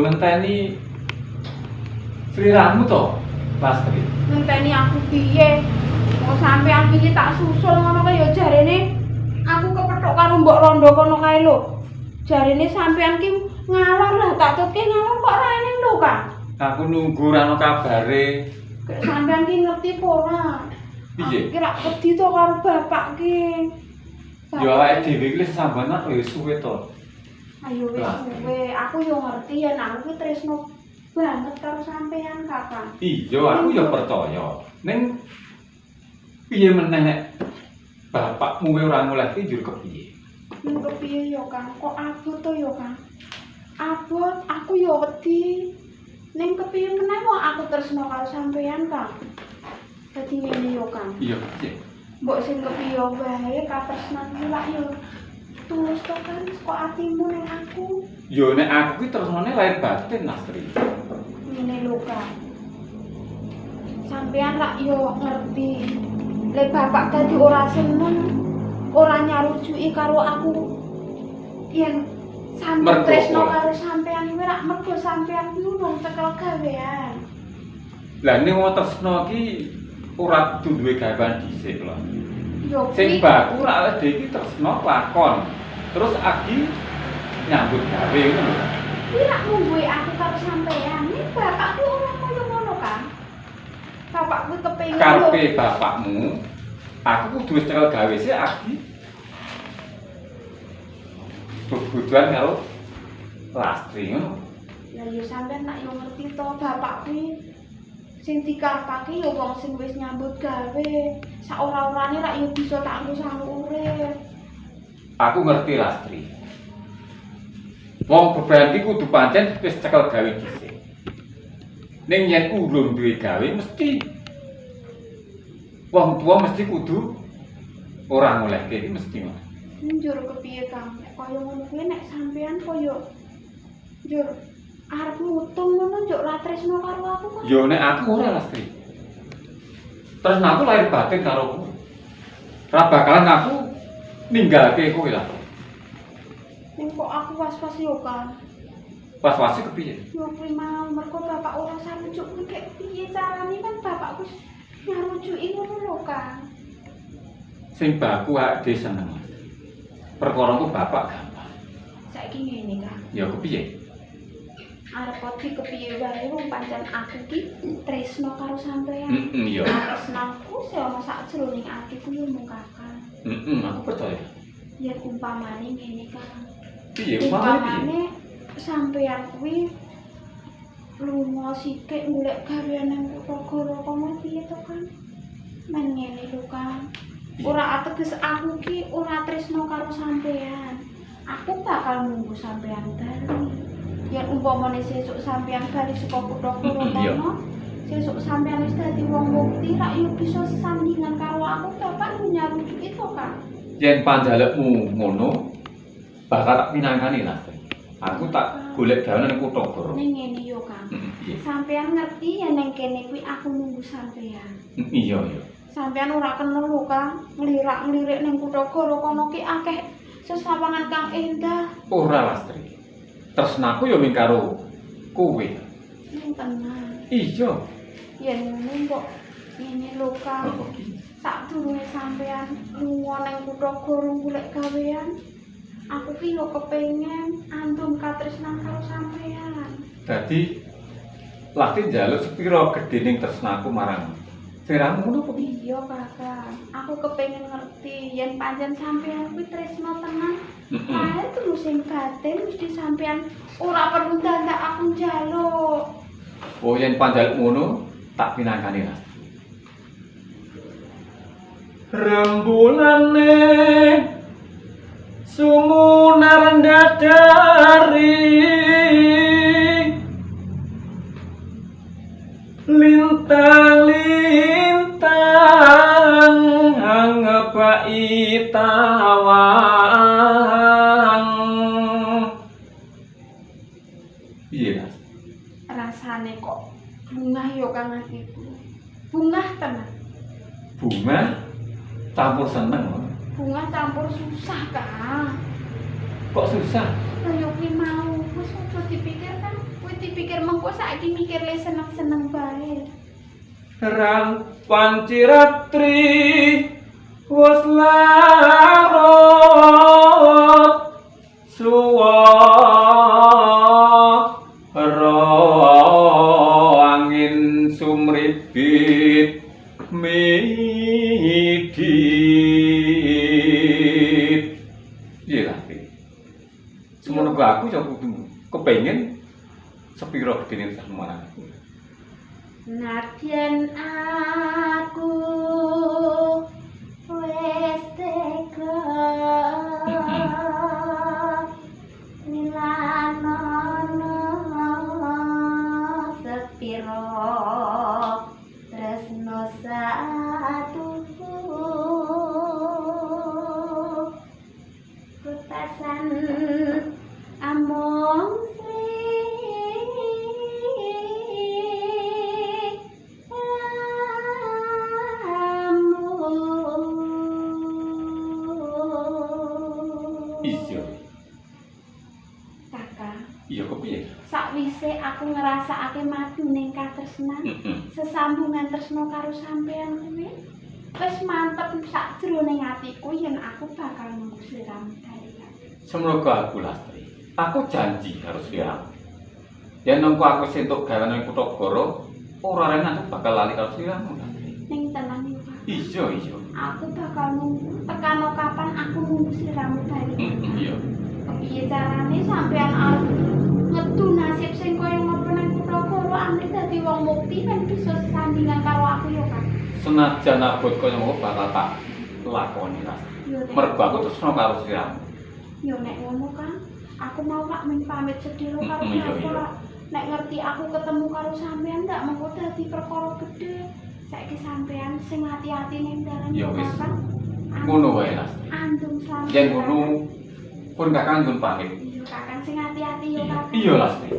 ngenteni sliramu to, Lastri. Ngenteni aku piye? Mau sampean iki tak susul ngono kae ya jarene aku kepethuk karo mbok rondo kono kae lho. Jarene sampean ki ngalor lah tak tutke ngalor kok ra eneng lho, Kang. Aku nunggu ora ono kabare. Kek sampean ki ngerti apa ora? Piye? Ki ra wedi to karo bapak ki. Yo awake dhewe iki sesambanan wis suwe to. Ayo wis suwe, aku yo ngerti yen aku ki tresno banget karo sampean, Kakang. Iya, aku yo percaya. Ning piye meneh nek bapakmu ora ngolehke njur kepiye? Ning kepiye yo, Kang? Kok abot to yo, Kang? Abot, aku yo wedi. Ning kepiye meneh wong aku tresno karo sampean, Kang. Dadi ngene yo, Kang. Iya, piye? Mbok sing kepiye wae katresnan iki lak yo tulus to kan kok atimu ning aku. Yo nek aku ki tresnane lahir batin, Lastri. Ngene lho, Kang. Sampean lak yo ngerti. Lek bapak dadi ora seneng, ora nyarujuki karo aku. Yen sampeyan Mergo tresno apa? karo sampean kuwi rak mergo sampean kuwi urung tekel gawean. Lah ning wong tresno ki ora kudu duwe gawean dhisik lho. Yo Sing kuwi baku rak dhewe iki tresno lakon. Terus agi nyambut gawe ngono lho. kuwi rak ngungguhi aku karo sampean. Iki bapak kuwi ora koyo ngono, Kang. Bapak kuwi kepengin Karepe bapakmu, aku kudu wis cekel gawe sik agi. Kebutuhan karo Lastri ngono. Ya yo sampean nak yo ngerti to bapak kuwi sing dikarepake yo wong sing wis nyambut gawe. Sak ora-orane rak yo bisa tak nggo sang urip. Aku ngerti Lastri. Wong beban iki kudu pancen wis cekel gawe dhisik. Ning yen urung duwe gawe mesti wong tua mesti kudu ora ngolehke iki mesti ngono. Njur kepiye, Kang? Kaya ngono kuwi nek sampean kaya njur arep mutung ngono njur ra tresno karo aku kok. Yo nek aku ora Lastri. Terus aku lahir batin karo kowe. Ora bakalan aku ninggalke kowe lah. Ning kok aku was-was yo, Kang. Pas-wasi kepiye? Yo kuwi mau mergo bapak ora sarujuk kuwi kek piye carane kan bapak wis nyarujuki ngono lho, Kang. Sing baku awake dhewe seneng. Perkara ku bapak gampang. Saiki ngene, Kang. Ya kepiye? Arep kopi kepiye wae wong pancen aku ki tresno karo sampean. Iya. Tresnaku sing ana sak jroning atiku yo mung Kakang. Aku percaya. Yen umpamane ngene, Kang. Piye umpamane piye? Umpamane sampean kuwi lunga sithik golek gawean nang kutha kono piye to, Kang? Men ngene lho, Kang. Ora ateges aku ki ora tresno karo sampean. Aku bakal nunggu sampean bali. Yen umpamane sesuk sampean bali saka kutha kono, sesuk sampean wis dadi wong mukti, rak yo bisa sesandingan karo aku bapak nyarujuki to, Kang. Yen panjalukmu ngono, bakal tak pinangkani Lastri. Aku tak golek gawe nang kutha Goro. Ning ngene yo, Kang. Piye? Sampean ngerti yen nang kene kuwi aku nunggu sampean. Iya, iya. Sampean ora kenal lho, Kang. Nglirak-nglirik ning kutha Goro kono ki akeh sesawangan kang endah. Ora Lastri. Tresnaku yo ming karo kowe. Ning tenan. Iya. Yen ngono kok ngene lho, Kang. Apa ki? Sadurunge sampean lunga nang kutha Goro golek gawean, aku ki yo kepengin andum katresnan karo sampean. Dadi Lastri njaluk sepira gedening tresnaku marang Veramu ngono apa piye? Iya, Kakang. Aku kepengin ngerti yen pancen sampean kuwi tresno tenan. Lahir terus sing batin mesti sampean ora perlu dandak aku njaluk. Oh yen panjaluk ngono tak pinangkani Lastri. Rembulane sumunar dadari lintang-lintang angepai tawang. Piye, Mas? Rasane kok bungah yo Kang atiku. Bungah tenan. Bunga campur seneng loh. Bunga campur susah, Kang. Kok susah? Kaya kuwi mau wis aja dipikir kan kuwi kok saiki mikir le seneng-seneng bae. Rang panciratri wis larut suwara angin sumribit midit. Iya lah. Semono aku yo kudu kepengin sepiro gedene semono. Nadyan aku wis tega milanono sepiro tresno satuku kutasan among Iya kepiye? Sakwise aku ngrasakake madu ning katresnan, sesambungan tresno karo sampean kuwi wis mantep sak jroning atiku yen aku bakal nunggu sliramu dalem. Semoga aku Lastri. Aku janji harus sliramu. Yen nengko aku sentuk gawe nang Kutagara, ora rene aku bakal lali karo sliramu Lastri. Ning tenan yo, Pak. Iya. Aku bakal nunggu tekano kapan aku nunggu sliramu bali. Iya. Kepiye carane sampean arep ngedu nasib sing kaya ngopo nang Kutagara amrih dadi wong mukti lan bisa sesandingan karo aku yo, Kak. Senajan abot kaya ngono bakal tak lakoni Lastri. Mergo aku tresno karo sliramu. Yo nek ngono kan, aku mau tak min pamit sedhela karo Iya. Bapak. Nek ngerti aku ketemu karo sampean ndak mengko dadi perkara gedhe. Saiki sampean sing hati-hati ning dalan Ya wis. Bapak. Ngono wae Lastri. Andung selamat. Yen ngono pun Kakang nyuwun pamit. Iya, Kakang sing hati-hati yo, Kakang. Iya Lastri.